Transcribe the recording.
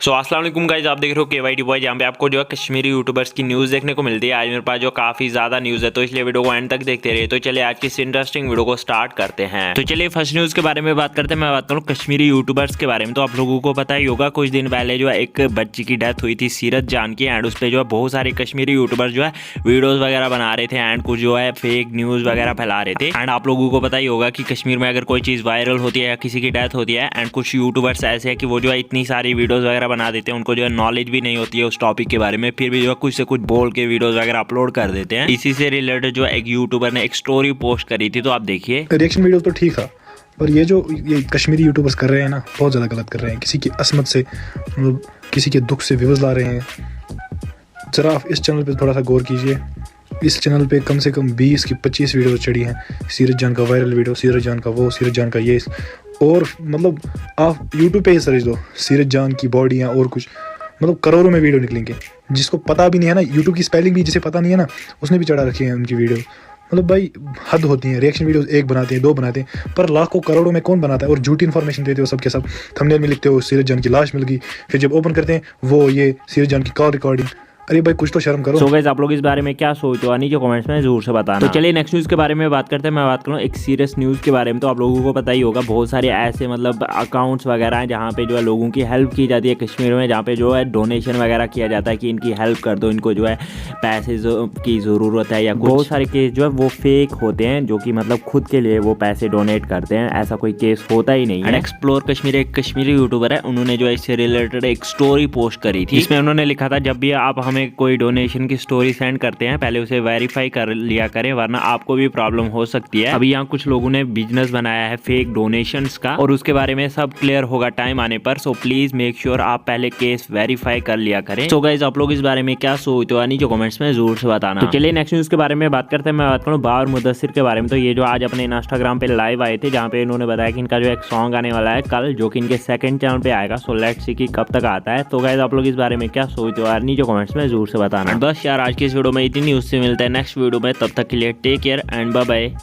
सो अस्सलाम वालेकुम गाइस, आप देख रहे हो KYT बॉय, जहाँ पे आपको जो है कश्मीरी यूट्यूबर्स की न्यूज़ देखने को मिलती है। आज मेरे पास जो काफ़ी ज़्यादा न्यूज़ है, तो इसलिए वीडियो को एंड तक देखते रहिए। तो चलिए आज की इस इंटरेस्टिंग वीडियो को स्टार्ट करते हैं। तो चलिए फर्स्ट न्यूज़ के बारे में बात करते हैं। मैं बात करूँ कश्मीरी यूट्यूबर्स के बारे में। तो आप लोगों को पता ही होगा, कुछ दिन पहले जो है एक बच्ची की डेथ हुई थी, सीरत जान की। एंड उस पर जो है बहुत सारे कश्मीरी यूट्यूबर्स जो है वीडियोज़ वगैरह बना रहे थे एंड कुछ जो है फेक न्यूज़ वगैरह फैला रहे थे। एंड आप लोगों को पता ही होगा कि कश्मीर में अगर कोई चीज़ वायरल होती है या किसी की डेथ होती है, एंड कुछ यूट्यूबर्स ऐसे हैं कि वो जो है इतनी सारी वीडियोज़ वगैरह बना देते हैं, उनको जो है नॉलेज भी नहीं होती है उस टॉपिक के बारे में, फिर भी जो है कुछ से कुछ बोल के वीडियोस वगैरह अपलोड कर देते हैं। इसी से रिलेटेड जो एक यूट्यूबर ने एक स्टोरी पोस्ट करी थी, तो आप देखिए। रिएक्शन वीडियो तो ठीक था, पर ये जो कश्मीरी यूट्यूबर्स कर रहे हैं ना, बहुत ज़्यादा गलत कर रहे हैं। किसी की असमत से, मतलब किसी के दुख से व्यूज़ ला रहे हैं। ज़रा आप इस चैनल पे थोड़ा सा गौर कीजिए। इस चैनल पे कम से कम 20 की 25 वीडियो चढ़ी हैं। सीरत जान का वायरल वीडियो, सीरत जान का वो, सीरत जान का ये, और मतलब आप यूट्यूब पे ही सर्च दो सीरत जान की बॉडियाँ और कुछ, मतलब करोड़ों में वीडियो निकलेंगे। जिसको पता भी नहीं है ना, यूट्यूब की स्पेलिंग भी जिसे पता नहीं है ना, उसने भी चढ़ा रखी है उनकी वीडियो। मतलब भाई हद होती है। रिएक्शन वीडियोस एक बनाते हैं, दो बनाते हैं, पर लाखों करोड़ों में कौन बनाता है? और झूठी इन्फॉर्मेशन देते हो सब के सब। थंबनेल में लिखते हो सीरत जान की लाश मिल गई, फिर जब ओपन करते हैं वो ये सीरत जान की कॉल रिकॉर्डिंग। अरे भाई कुछ तो शर्म करो। सो गाइस, आप लोग इस बारे में क्या सोचते हो नीचे कमेंट्स में जरूर से बताना। तो चलिए नेक्स्ट न्यूज़ के बारे में बात करते हैं। मैं बात करूँ एक सीरियस न्यूज़ के बारे में। तो आप लोगों को पता ही होगा, बहुत सारे ऐसे मतलब अकाउंट्स वगैरह हैं जहाँ पे जो है लोगों की हेल्प की जाती है कश्मीर में, जहाँ पे जो है डोनेशन वगैरह किया जाता है कि इनकी हेल्प कर दो, इनको जो है पैसे की ज़रूरत है, या बहुत सारे केस जो है वो फेक होते हैं, जो कि मतलब खुद के लिए वो पैसे डोनेट करते हैं। ऐसा कोई केस होता ही नहीं है। एक्सप्लोर कश्मीर एक कश्मीरी यूट्यूबर है, उन्होंने जो है इससे रिलेटेड एक स्टोरी पोस्ट करी थी। इसमें उन्होंने लिखा था, जब भी आप हमें कोई डोनेशन की स्टोरी सेंड करते हैं, पहले उसे वेरीफाई कर लिया करें, वरना आपको भी प्रॉब्लम हो सकती है। अभी यहाँ कुछ लोगों ने बिजनेस बनाया है फेक डोनेशंस का, और उसके बारे में सब क्लियर होगा टाइम आने पर। सो प्लीज मेक श्योर आप पहले केस वेरीफाई कर लिया करें। सो गाइस, आप लोग इस बारे में क्या सोचते हो नीचे कमेंट्स में जरूर से बताना। तो चलिए नेक्स्ट न्यूज के बारे में बात करते हैं। मैं बात करूँ बाबर मुदस्सिर के बारे में। तो ये जो आज अपने इंस्टाग्राम पे लाइव आए थे, जहाँ पे इन्होंने बताया कि इनका जो एक सॉन्ग आने वाला है कल, जो कि इनके सेकंड चैनल पे आएगा। सो लेट्स सी कि कब तक आता है। तो गाइस, आप लोग इस बारे में क्या सोचते हो यार नीचे कमेंट्स में जरूर से बताना। बस यार, आज की इस वीडियो में इतनी न्यूज़ से मिलता है नेक्स्ट वीडियो में। तब तक के लिए take care and bye bye.